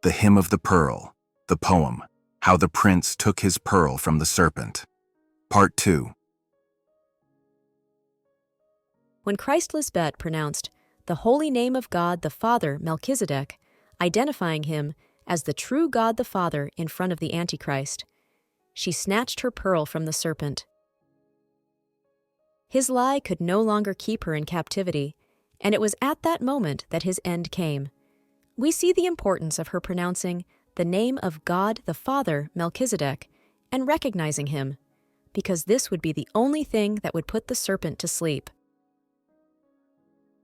The Hymn of the Pearl, the poem, How the Prince Took His Pearl from the Serpent. Part 2. When Christ Lisbeth pronounced the holy name of God the Father Melchizedek, identifying him as the true God the Father in front of the Antichrist, she snatched her pearl from the serpent. His lie could no longer keep her in captivity, and it was at that moment that his end came. We see the importance of her pronouncing the name of God the Father Melchizedek and recognizing him, because this would be the only thing that would put the serpent to sleep.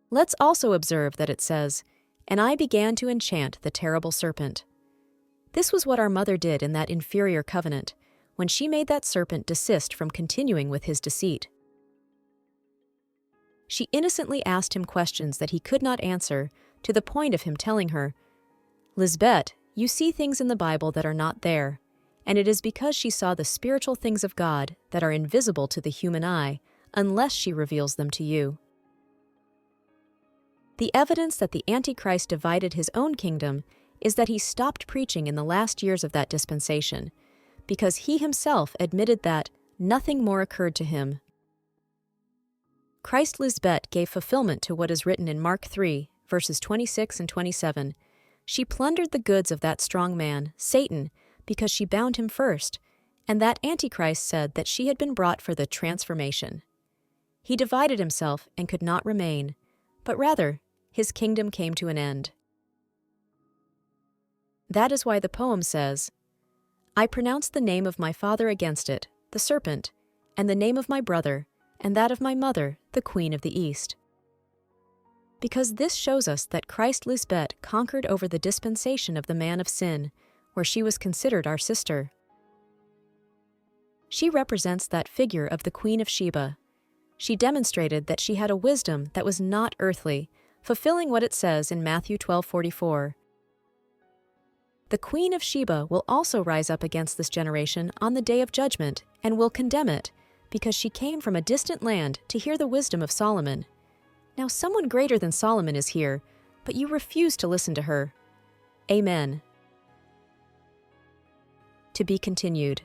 Let's also observe that it says, "And I began to enchant the terrible serpent." This was what our mother did in that inferior covenant, when she made that serpent desist from continuing with his deceit. She innocently asked him questions that he could not answer, to the point of him telling her, "Lisbeth, you see things in the Bible that are not there, and it is because she saw the spiritual things of God that are invisible to the human eye, unless she reveals them to you." The evidence that the Antichrist divided his own kingdom is that he stopped preaching in the last years of that dispensation, because he himself admitted that nothing more occurred to him. Christ Lisbeth gave fulfillment to what is written in Mark 3, verses 26 and 27. She plundered the goods of that strong man, Satan, because she bound him first, and that Antichrist said that she had been brought for the transformation. He divided himself and could not remain, but rather, his kingdom came to an end. That is why the poem says, "I pronounce the name of my father against it, the serpent, and the name of my brother, and that of my mother, the queen of the East." Because this shows us that Christ Lisbeth conquered over the dispensation of the man of sin, where she was considered our sister. She represents that figure of the Queen of Sheba. She demonstrated that she had a wisdom that was not earthly, fulfilling what it says in Matthew 12:44. The Queen of Sheba will also rise up against this generation on the day of judgment and will condemn it, because she came from a distant land to hear the wisdom of Solomon. Now someone greater than Solomon is here, but you refuse to listen to her. Amen. To be continued.